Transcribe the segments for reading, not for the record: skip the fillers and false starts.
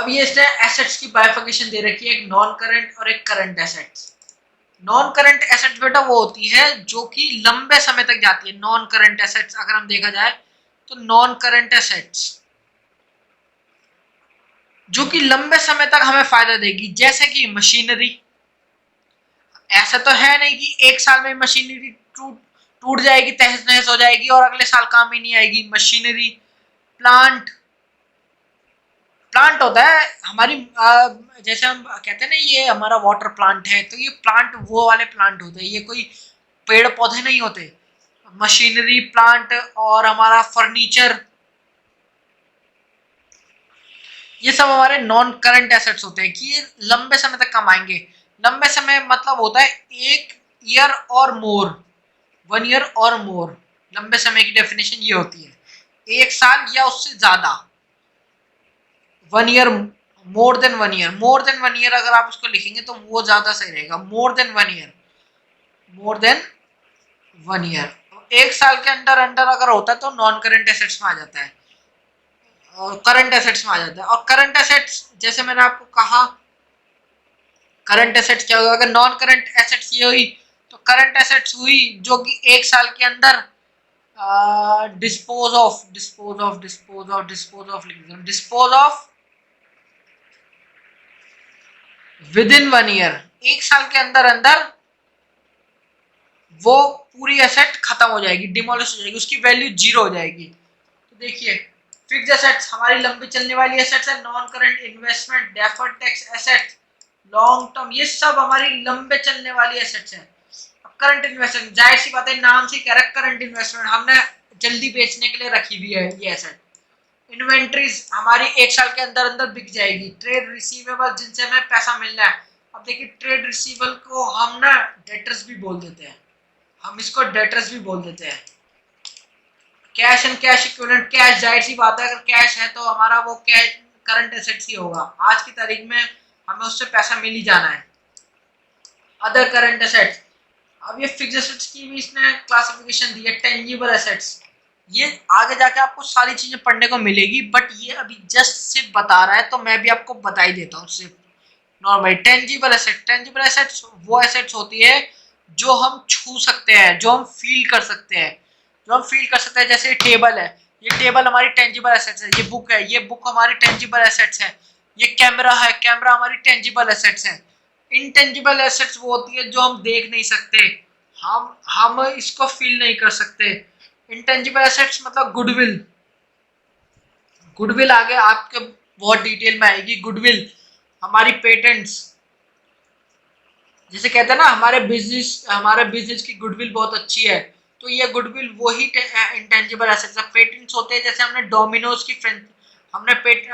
अब ये इसने एसेट्स की बाइफर्केशन दे रखी है, एक नॉन करंट और एक current assets. Non current assets बेटा वो होती है जो कि लंबे समय तक जाती है। नॉन करंट एसेट्स अगर हम देखा जाए तो नॉन करंट एसेट्स जो कि लंबे समय तक हमें फायदा देगी, जैसे कि मशीनरी। ऐसा तो है नहीं कि एक साल में मशीनरी टूट टूट जाएगी, तहस नहस हो जाएगी और अगले साल काम ही नहीं आएगी। मशीनरी, प्लांट, प्लांट होता है हमारी जैसे हम कहते हैं ना ये हमारा वाटर प्लांट है, तो ये प्लांट वो वाले प्लांट होते हैं, ये कोई पेड़ पौधे नहीं होते। मशीनरी, प्लांट और हमारा फर्नीचर, ये सब हमारे नॉन करंट एसेट्स होते हैं कि ये लंबे समय तक कमाएंगे। लंबे समय मतलब होता है एक ईयर और मोर, 1 ईयर और मोर। लंबे समय की डेफिनेशन ये होती है 1 साल या उससे ज्यादा। 1 year, more than 1 year. More than 1 year अगर आप उसको लिखेंगे तो वो ज्यादा सही रहेगा। More than 1 year, more than 1 year. 1 साल के अंदर अंदर अगर होता है तो नॉन करंट एसेट्स में आ जाता है और करंट एसेट्स में आ जाता है। और करंट एसेट्स जैसे मैंने आपको कहा, करंट एसेट्स क्या होगा, अगर नॉन करंट एसेट्स ये हुई तो करंट एसेट्स हुई जो कि 1 साल के अंदर dispose of dispose of dispose of dispose of dispose of with in 1 year. 1 साल के अंदर अंदर वो पूरी एसेट खत्म हो जाएगी, डिमोलिश हो जाएगी, उसकी वैल्यू जीरो हो जाएगी। तो देखिए फिक्स्ड एसेट्स हमारी लंबी चलने वाली एसेट्स है। Non current investment, deferred tax assets, long term, ये सब हमारी लंबे चलने वाली एसेट्स है। अब करंट इन्वेस्टमेंट, जाहिर सी बात है नाम से कह रहा है करंट इन्वेस्टमेंट, हमने जल्दी बेचने के लिए रखी हुई है ये एसेट। इन्वेंट्रीज हमारी 1 साल के अंदर अंदर बिक जाएगी। ट्रेड रिसीवेबल जिनसे हमें पैसा मिलना है। अब देखिए ट्रेड रिसीवेबल को हम ना डेटर्स भी बोल देते हैं, हम इसको डेटर्स भी बोल देते हैं। Cash and cash equivalent, cash जाहिर सी बात है अगर कैश है तो हमारा वो कैश करंट एसेट्स ही होगा, आज की तारीख में हमें उससे पैसा मिल ही जाना है। अदर करंट एसेट्स, अब ये फिक्स्ड एसेट्स की भी इसने क्लासिफिकेशन दी है। टेंजिबल एसेट्स, ये आगे जाके आपको सारी चीजें पढ़ने को मिलेगी, बट ये अभी जस्ट सिर्फ बता रहा है तो मैं भी आपको बता ही देता हूँ सिर्फ normally. Tangible asset, tangible assets वो एसेट्स होती है जो हम छू सकते हैं, जो हम फील कर सकते हैं, जो हम फील कर सकते हैं। जैसे टेबल है, ये टेबल हमारी टेंजिबल एसेट्स है। ये बुक है, ये बुक हमारी टेंजिबल एसेट्स है। ये कैमरा है, कैमरा हमारी टेंजिबल एसेट्स है। इनटेंजिबल एसेट्स वो होती है जो हम देख नहीं सकते, हम इसको फील नहीं कर सकते। इंटेंजिबल एसेट्स मतलब गुडविल, गुडविल आगे आपके बहुत डिटेल में आएगी। गुडविल हमारी पेटेंट्स, जैसे कहते हैं ना हमारे बिजनेस की गुडविल बहुत अच्छी है, तो ये गुडविल वही इंटेंजिबल एसेट्स है। पेटेंट्स होते हैं जैसे हमने डोमिनोज की हमने पेटेंट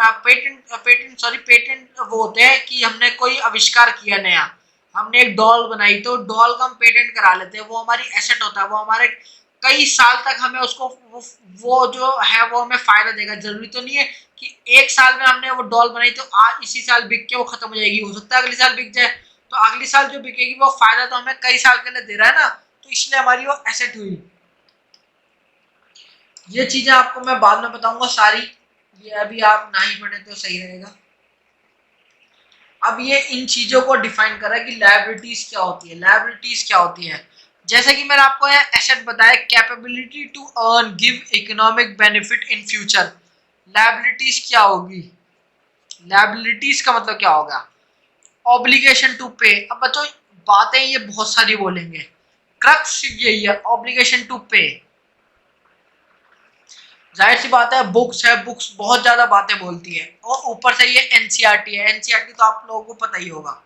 वो होते हैं कि हमने कोई आविष्कार किया नया, हमने एक डॉल बनाई तो डॉल का हम पेटेंट करा लेते हैं, वो हमारी एसेट होता है। वो हमारे कई साल तक हमें उसको वो जो है वो हमें फायदा देगा। जरूरी तो नहीं है कि 1 साल में हमने वो डॉल बनाई तो आज इसी साल बिक के वो खत्म हो जाएगी, हो सकता है अगले साल बिक जाए। तो अगली साल जो बिकेगी वो फायदा तो हमें कई साल के लिए दे रहा है ना, तो इसलिए हमारी वो एसेट हुई। ये चीजें आपको मैं बाद में बताऊंगा सारी, ये अभी आप ना ही पढ़े तो सही रहेगा। अब ये इन चीजों को डिफाइन करा कि लायबिलिटीज क्या होती है, लायबिलिटीज क्या होती है। जैसे कि मैंने आपको यहाँ एसेट बताया, capability to earn give economic benefit in future. Liabilities क्या होगी, लायबिलिटीज का मतलब क्या होगा, ऑब्लिगेशन टू पे। अब बच्चों बातें ये बहुत सारी बोलेंगे, क्रक्स यही है, ऑब्लिगेशन टू पे। जाहिर सी बात है बुक्स है, बुक्स बहुत ज्यादा बातें बोलती है और ऊपर से ये एनसीईआरटी है। एनसीईआरटी तो आप लोगों को पता ही होगा।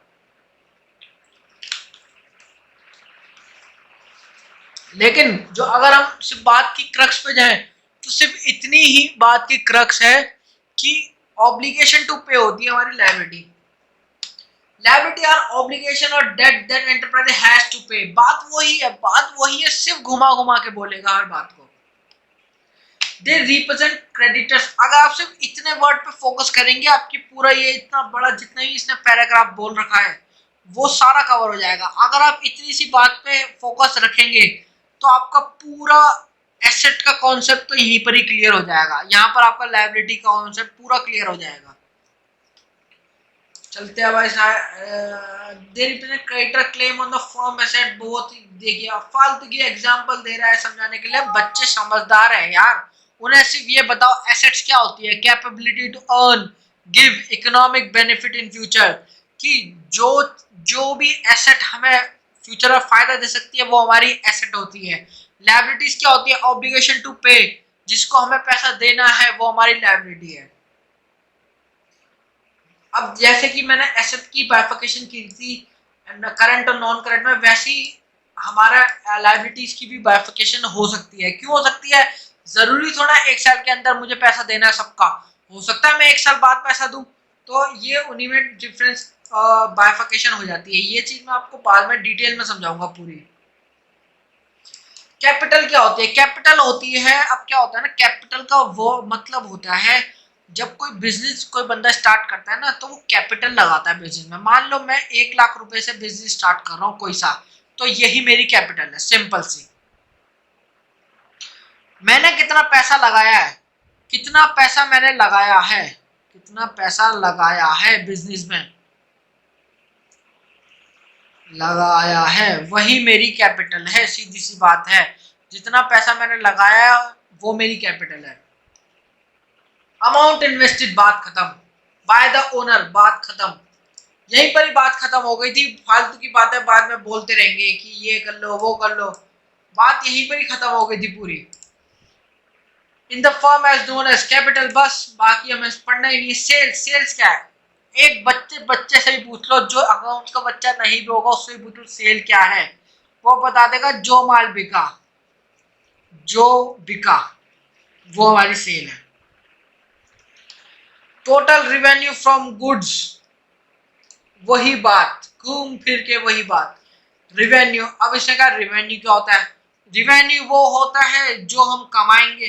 लेकिन जो अगर हम सिर्फ बात की क्रक्स पे जाए तो सिर्फ इतनी ही बात की क्रक्स है कि ऑब्लिगेशन टू पे होती है हमारी लायबिलिटी। लायबिलिटी आर ऑब्लिगेशन और debt that enterprise has to pay. बात वही है, बात वही है, सिर्फ घुमा घुमा के बोलेगा हर बात को। They represent creditors. अगर आप सिर्फ इतने वर्ड पे फोकस करेंगे आपकी पूरा ये इतना बड़ा जितना भी इसने पैराग्राफ बोल रखा है वो सारा कवर हो जाएगा। अगर आप इतनी सी बात पे फोकस रखेंगे तो आपका पूरा एसेट का कॉन्सेप्ट तो यहीं पर ही क्लियर हो जाएगा। यहाँ पर आपका लायबिलिटी का कॉन्सेप्ट पूरा क्लियर हो जाएगा। चलते हैं भाई they represent creditor claim on the firm asset. बहुत ही देखिए फालतू की एग्जांपल दे रहा है समझाने के लिए, बच्चे समझदार हैं यार, उन्हें सिर्फ ये बताओ एसेट्स क्या होती है, capability to earn give economic benefit in future, कि जो जो भी एसेट हमें फ्यूचर में फायदा दे सकती है वो हमारी एसेट होती है। लायबिलिटीज क्या होती है, ऑब्लिगेशन टू पे, जिसको हमें पैसा देना है वो हमारी लायबिलिटी है। अब जैसे कि मैंने एसेट की बाइफिकेशन की थी करंट और नॉन करंट में, वैसी हमारा लायबिलिटीज की भी बाइफिकेशन हो सकती है। क्यों हो सकती है, जरूरी थोड़ा एक साल के अंदर मुझे पैसा देना है सबका, हो सकता है मैं एक साल बाद पैसा दूं, तो ये उन्हीं में डिफरेंस बाइफिकेशन हो जाती है। ये चीज मैं आपको बाद में डिटेल में समझाऊंगा पूरी। कैपिटल क्या होती है, कैपिटल होती है, अब क्या होता है ना, कैपिटल का वो मतलब होता है जब कोई बिजनेस कोई बंदा स्टार्ट करता है ना तो वो कैपिटल लगाता है बिजनेस में। मान लो मैं 1 लाख रुपए से बिजनेस स्टार्ट कर रहा हूँ कोई सा, तो यही मेरी कैपिटल है, सिंपल सी। मैंने कितना पैसा लगाया है, कितना पैसा मैंने लगाया है, कितना पैसा लगाया है बिजनेस में लगाया है, वही मेरी कैपिटल है, सीधी सी बात है। जितना पैसा मैंने लगाया वो मेरी कैपिटल है। अमाउंट इन्वेस्टेड बात खत्म, बाय द ओनर बात खत्म, यहीं पर ही बात खत्म हो गई थी। फालतू की बातें बाद में बोलते रहेंगे कि ये कर लो वो कर लो, बात यहीं पर ही खत्म हो गई थी पूरी। In the firm as known as capital, बस बाकी हमें पढ़ना ही नहीं। सेल्स, सेल्स क्या है, एक बच्चे से ही पूछ लो, जो अकाउंट का बच्चा नहीं भी होगा उससे ही पूछ लो सेल क्या है, वो बता देगा जो माल बिका, जो बिका वो हमारी सेल है। टोटल रिवेन्यू फ्रॉम गुड्स, वही बात घूम फिर के वही बात, रिवेन्यू। अब इसने कहा रिवेन्यू क्या होता है, रिवेन्यू वो होता है जो हम कमाएंगे,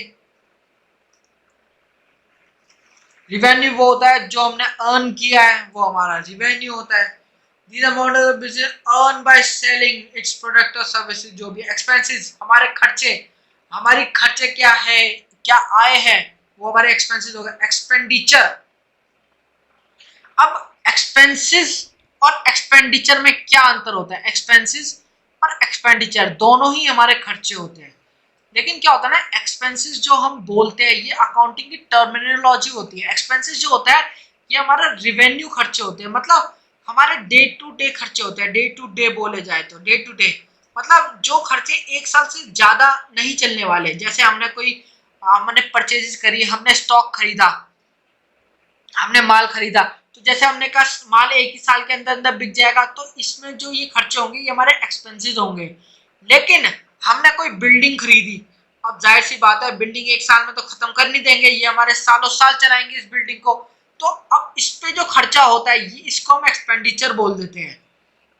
रिवेन्यू वो होता है जो हमने अर्न किया है वो हमारा रिवेन्यू होता है। These amount of business earned by selling its product or services, जो भी एक्सपेंसेस हमारे खर्चे, हमारी खर्चे क्या है, क्या आय है, वो हमारे एक्सपेंसेस हो गए, एक्सपेंडिचर। अब एक्सपेंसेस और एक्सपेंडिचर में क्या अंतर होता है, एक्सपेंसेस और एक्सपेंडिचर दोनों ही हमारे खर्चे होते हैं, लेकिन क्या होता है ना, एक्सपेंसेस जो हम बोलते हैं ये अकाउंटिंग की टर्मिनोलॉजी होती है। एक्सपेंसेस जो होता है ये हमारा रिवेन्यू खर्चे होते हैं, मतलब हमारे डे टू डे खर्चे होते हैं, डे टू डे बोले जाए तो डे टू डे, मतलब जो खर्चे एक साल से ज्यादा नहीं चलने वाले, जैसे हमने कोई हमने परचेजेस करी, हमने स्टॉक खरीदा, हमने माल खरीदा, तो जैसे हमने कहा माल एक ही साल के अंदर अंदर बिक जाएगा, तो इसमें जो ये खर्चे होंगे ये हमारे एक्सपेंसेस होंगे। लेकिन हमने कोई बिल्डिंग खरीदी, अब जाहिर सी बात है बिल्डिंग एक साल में तो खत्म कर नहीं देंगे, ये हमारे सालों साल चलाएंगे इस बिल्डिंग को, तो अब इस पे जो खर्चा होता है ये इसको हम एक्सपेंडिचर बोल देते हैं।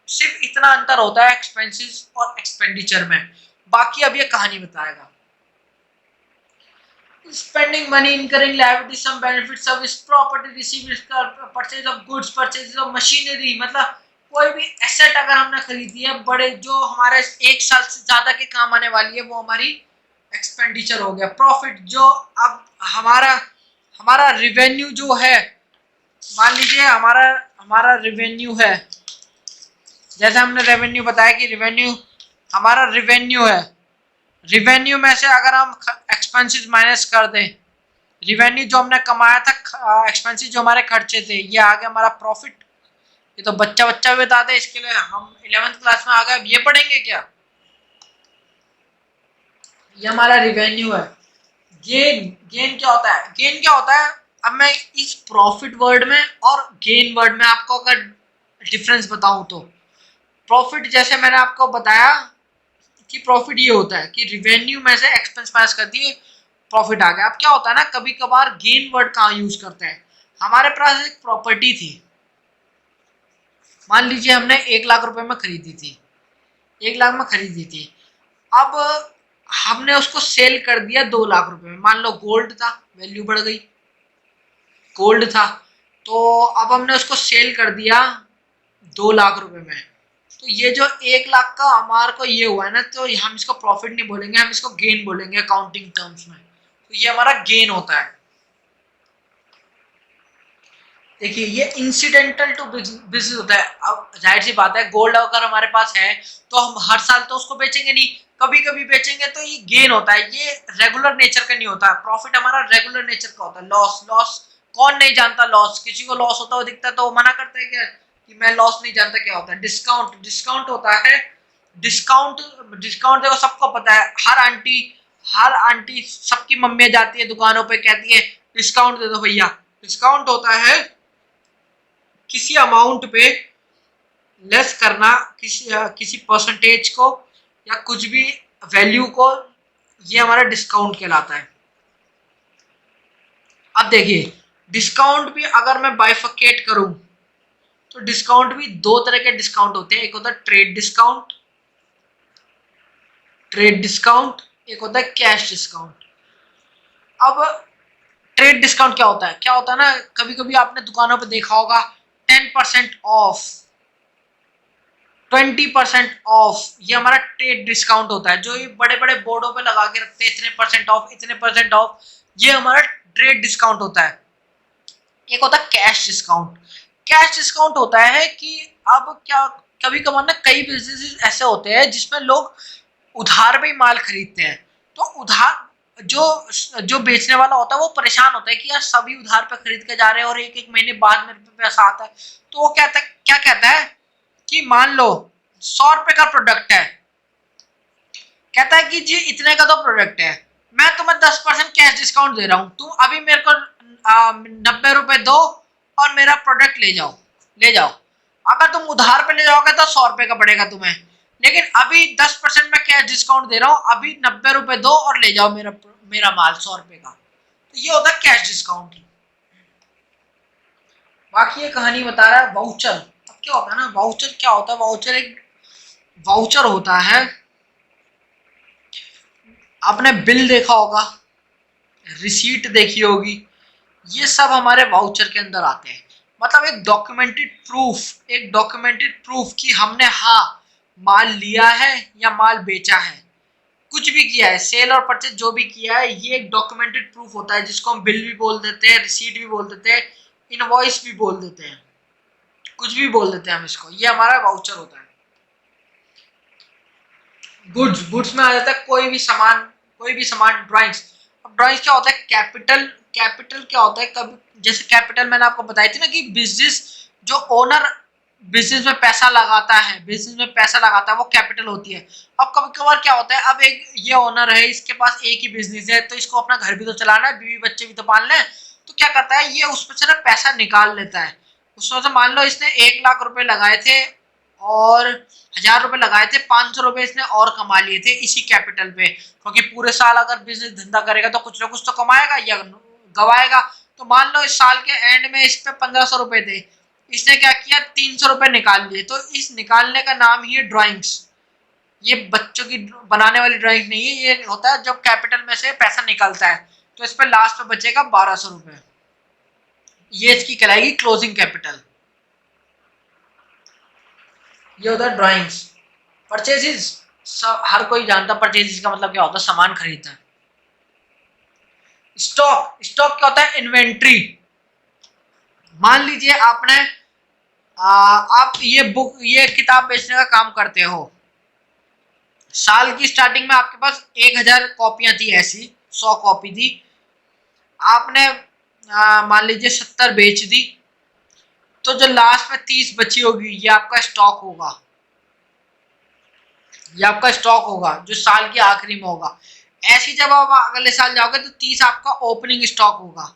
सिर्फ इतना अंतर होता है एक्सपेंसेस और एक्सपेंडिचर में, बाकी अब ये कहानी बताएगा। Spending money, incurring liability, some benefit, service, property, received, purchase of goods, purchase of machinery, मतलब कोई भी एसेट अगर हमने खरीदी है बड़े जो हमारे एक साल से ज्यादा के काम आने वाली है वो हमारी एक्सपेंडिचर हो गया। प्रॉफिट जो अब हमारा हमारा रिवेन्यू जो है, मान लीजिए हमारा हमारा रिवेन्यू है, जैसे हमने रेवेन्यू बताया कि रिवेन्यू हमारा रिवेन्यू है, रिवेन्यू में से अगर हम एक्सपेंसेस माइनस कर दें, रिवेन्यू जो हमने कमाया था, एक्सपेंसेस जो हमारे खर्चे थे, ये आ गया हमारा प्रॉफिट। ये तो बच्चा बच्चा भी बता दे, इसके लिए हम 11th क्लास में आ गए, अब ये पढ़ेंगे क्या, ये हमारा रिवेन्यू है। गेन, गेन क्या होता है, गेन क्या होता है, अब मैं इस प्रॉफिट वर्ड में और गेन वर्ड में आपको अगर डिफरेंस बताऊं तो, प्रॉफिट जैसे मैंने आपको बताया कि प्रॉफिट ये होता है कि रिवेन्यू में से एक्सपेंस पास कर दिए, प्रॉफिट आ गया। अब क्या होता है ना, कभी कभार गेन वर्ड कहाँ यूज करते हैं, हमारे पास एक प्रॉपर्टी थी, मान लीजिए हमने 1 लाख रुपए में खरीदी थी, 1 लाख में खरीदी थी, अब हमने उसको सेल कर दिया 2 लाख रुपए में। मान लो गोल्ड था, वैल्यू बढ़ गई, गोल्ड था, तो अब हमने उसको सेल कर दिया 2 लाख रुपए में, तो ये जो 1 लाख का हमारे को ये हुआ है ना, तो हम इसको प्रॉफिट नहीं बोलेंगे, हम इसको गेन बोलेंगे अकाउंटिंग टर्म्स में, तो ये हमारा गेन होता है। देखिए ये इंसिडेंटल टू बिजनेस होता है। अब जाहिर सी बात है, गोल्ड अगर हमारे पास है तो हम हर साल तो उसको बेचेंगे नहीं, कभी कभी बेचेंगे तो ये गेन होता है। ये रेगुलर नेचर का नहीं होता। प्रॉफिट हमारा रेगुलर नेचर का होता है। लॉस लॉस कौन नहीं जानता लॉस? किसी को लॉस होता हुआ दिखता है तो वो मना करता है क्या कि मैं लॉस नहीं जानता क्या होता है? डिस्काउंट डिस्काउंट होता है। डिस्काउंट डिस्काउंट देखो सबको पता है। हर आंटी सबकी मम्मी जाती है दुकानों पे, कहती है डिस्काउंट दे दो भैया। डिस्काउंट होता है किसी अमाउंट पे लेस करना, किसी परसेंटेज को या कुछ भी वैल्यू को, ये हमारा डिस्काउंट कहलाता है। अब देखिए डिस्काउंट भी अगर मैं बाइफरकेट करूं तो डिस्काउंट भी दो तरह के डिस्काउंट होते हैं। एक होता है ट्रेड डिस्काउंट, एक होता है कैश डिस्काउंट। अब ट्रेड डिस्काउंट क्या होता है? क्या होता है ना, कभी कभी आपने दुकानों पे देखा होगा 10% ऑफ, 20% ऑफ, ये हमारा ट्रेड डिस्काउंट होता है। जो ये बड़े बड़े बोर्डों पे लगा के रखते हैं इतने परसेंट ऑफ, इतने परसेंट ऑफ, ये हमारा ट्रेड डिस्काउंट होता है। एक होता है कैश डिस्काउंट। कैश डिस्काउंट होता है कि अब क्या, कभी कभार ना कई बिजनेस ऐसे होते हैं जिसमें लोग उधार पे ही माल खरीदते हैं। तो उधार जो जो बेचने वाला होता है वो परेशान होता है कि यार सभी उधार पे खरीद के जा रहे हैं और एक एक महीने बाद मेरे पे पैसा आता है। तो वो क्या कहता है कि मान लो 100 रुपए का प्रोडक्ट है, कहता है कि जी इतने का तो प्रोडक्ट है, मैं तुम्हें 10% कैश डिस्काउंट दे रहा हूँ, तुम अभी मेरे को 90 रुपए दो और मेरा प्रोडक्ट ले जाओ। अगर तुम उधार पे ले जाओगे तो 100 रुपए का पड़ेगा तुम्हें, लेकिन अभी 10% में कैश डिस्काउंट दे रहा हूँ, अभी 90 रुपए दो और ले जाओ मेरा मेरा माल 100 रुपए का। तो ये होता है कैश डिस्काउंट। बाकी ये कहानी बता रहा है वाउचर। अब क्या होता है ना, वाउचर क्या होता है? वाउचर होता है, आपने बिल देखा होगा, रिसीट देखी होगी, ये सब हमारे वाउचर के अंदर आते हैं। मतलब एक डॉक्यूमेंटेड प्रूफ कि हमने हाँ माल लिया है या माल बेचा है, कुछ भी किया है, सेल और परचेज जो भी किया है, ये एक डॉक्यूमेंटेड प्रूफ होता है जिसको हम बिल भी बोल देते हैं, रिसीट भी बोल देते हैं, इनवॉइस भी बोल देते हैं, कुछ भी बोल देते हैं हम इसको। ये हमारा वाउचर होता है। गुड्स में आ जाता है कोई भी सामान। ड्राइंग्स, अब ड्राइंग्स क्या होता है? कैपिटल क्या होता है? कभी जैसे कैपिटल मैंने आपको बताई थी ना कि बिजनेस, जो ओनर बिजनेस में पैसा लगाता है वो कैपिटल होती है। अब कभी कभार क्या होता है, अब एक ये ओनर है, इसके पास एक ही बिजनेस है, तो इसको अपना घर भी तो चलाना है, बीवी बच्चे भी तो पालने हैं। तो क्या करता है, ये उसमें से ना पैसा निकाल लेता है। उसमें से मान लो इसने 1 लाख रुपए लगाए थे और 1000 रुपए लगाए थे, 500 रुपए इसने और कमा लिए थे इसी कैपिटल पे, क्योंकि पूरे साल अगर बिजनेस धंधा करेगा तो कुछ ना कुछ तो कमाएगा या गवाएगा। तो मान लो इस साल के एंड में इस पे 1500 रुपए थे, इसने क्या किया, 300 रुपए निकाल लिए। तो इस निकालने का नाम ही है ड्राइंग्स। ये बच्चों की बनाने वाली ड्राइंग नहीं है, ये होता है जब कैपिटल में से पैसा निकलता है तो इस पे लास्ट में बचेगा 1200 रुपए, ये इसकी कहलाएगी क्लोजिंग कैपिटल। ये होता है ड्राइंग्स। परचेजेस, सब हर कोई जानता परचेजेस का मतलब क्या होता है, सामान खरीदना। स्टॉक क्या होता है? इन्वेंट्री। मान लीजिए आप ये किताब बेचने का काम करते हो, साल की स्टार्टिंग में आपके पास 1000 कॉपियां थी, ऐसी 100 कॉपी थी, आपने मान लीजिए 70 बेच दी, तो जो लास्ट में 30 बची होगी ये आपका स्टॉक होगा जो साल के आखिरी में होगा। ऐसी जब आप अगले साल जाओगे तो 30 आपका ओपनिंग स्टॉक होगा,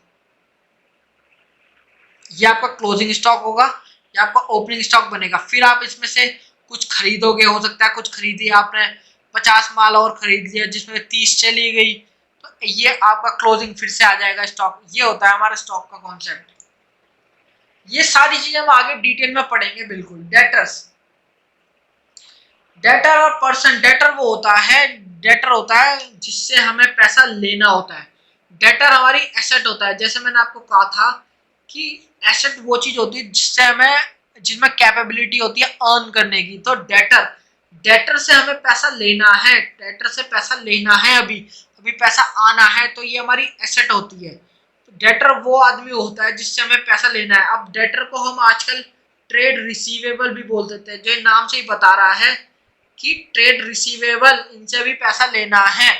ये आपका क्लोजिंग स्टॉक होगा, ये आपका ओपनिंग स्टॉक बनेगा। फिर आप इसमें से कुछ खरीदोगे, हो सकता है कुछ खरीदी आपने, 50 माल और खरीद लिया जिसमें 30 चली गई, तो ये आपका क्लोजिंग फिर से आ जाएगा स्टॉक। ये होता है हमारा स्टॉक का कॉन्सेप्ट। ये सारी चीजें हम आगे डिटेल में पढ़ेंगे बिल्कुल। डेटर और पर्सन। डेटर होता है जिससे हमें पैसा लेना होता है। डेटर हमारी एसेट होता है। जैसे मैंने आपको कहा था कि एसेट वो चीज होती है जिसमें कैपेबिलिटी होती है अर्न करने की। तो डेटर से हमें पैसा लेना है, अभी पैसा आना है, तो ये हमारी एसेट होती है। डेटर वो आदमी होता है जिससे हमें पैसा लेना है। अब डेटर को हम आजकल ट्रेड रिसीवेबल भी बोल देते हैं, जो नाम से ही बता रहा है कि ट्रेड रिसीवेबल, इनसे भी पैसा लेना है।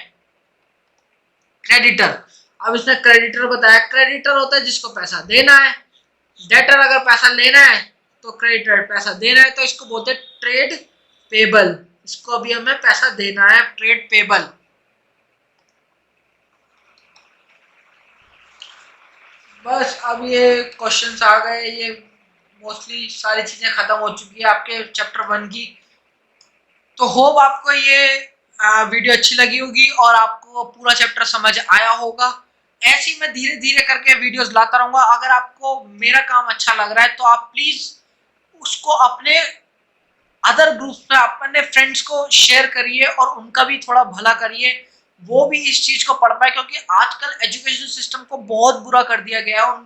क्रेडिटर, अब इसने क्रेडिटर बताया, क्रेडिटर होता है जिसको पैसा देना है। डेटर अगर पैसा लेना है तो क्रेडिटर पैसा देना है, तो इसको बोलते हैं ट्रेड पेबल। इसको अभी हमें पैसा देना है, ट्रेड पेबल। बस अब ये क्वेश्चंस आ गए, ये मोस्टली सारी चीजें खत्म हो चुकी है आपके चैप्टर 1 की। तो होप आपको ये वीडियो अच्छी लगी होगी और आपको पूरा चैप्टर समझ आया होगा। ऐसे ही मैं धीरे धीरे करके वीडियोस लाता रहूंगा। अगर आपको मेरा काम अच्छा लग रहा है तो आप प्लीज उसको अपने अदर ग्रुप में अपने फ्रेंड्स को शेयर करिए और उनका भी थोड़ा भला करिए, वो भी इस चीज को पढ़ पाए। क्योंकि आजकल एजुकेशन सिस्टम को बहुत बुरा कर दिया गया है,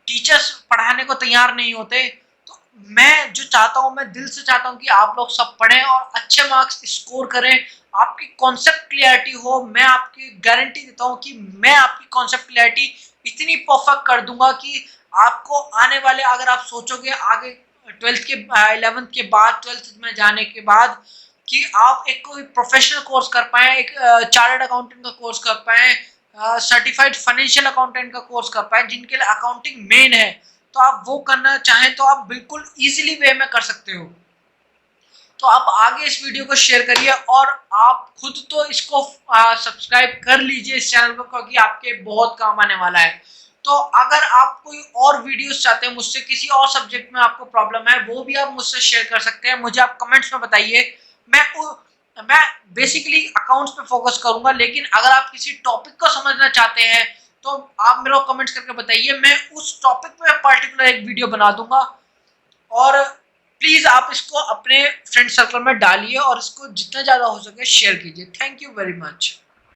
टीचर्स पढ़ाने को तैयार नहीं होते। तो मैं जो चाहता हूँ, मैं दिल से चाहता हूँ कि आप लोग सब पढ़ें और अच्छे मार्क्स स्कोर करें, आपकी कॉन्सेप्ट क्लियरिटी हो। मैं आपकी गारंटी देता हूँ कि मैं आपकी कॉन्सेप्ट क्लियरिटी इतनी परफेक्ट कर दूंगा कि आपको आने वाले, अगर आप सोचोगे आगे 12th के 11th के बाद, 12th में जाने के बाद, कि आप एक कोई प्रोफेशनल कोर्स कर पाए, एक चार्टर्ड अकाउंटेंट का कोर्स कर पाए, सर्टिफाइड फाइनेंशियल अकाउंटेंट का कोर्स कर पाए, जिनके लिए अकाउंटिंग मेन है, तो आप वो करना चाहें तो आप बिल्कुल इजीली वे में कर सकते हो। तो आप आगे इस वीडियो को शेयर करिए और आप खुद तो इसको सब्सक्राइब कर लीजिए इस चैनल को, क्योंकि आपके बहुत काम आने वाला है। तो अगर आप कोई और वीडियोस चाहते हैं मुझसे, किसी और सब्जेक्ट में आपको प्रॉब्लम है, वो भी आप मुझसे शेयर कर सकते हैं। मुझे आप कमेंट्स में बताइए। मैं मैं बेसिकली अकाउंट्स पे फोकस करूंगा, लेकिन अगर आप किसी टॉपिक को समझना चाहते हैं तो आप मेरे को कमेंट्स करके बताइए, मैं उस टॉपिक पे पर्टिकुलर एक वीडियो बना दूंगा। और प्लीज आप इसको अपने फ्रेंड सर्कल में डालिए और इसको जितना ज्यादा हो सके शेयर कीजिए। Thank you very much.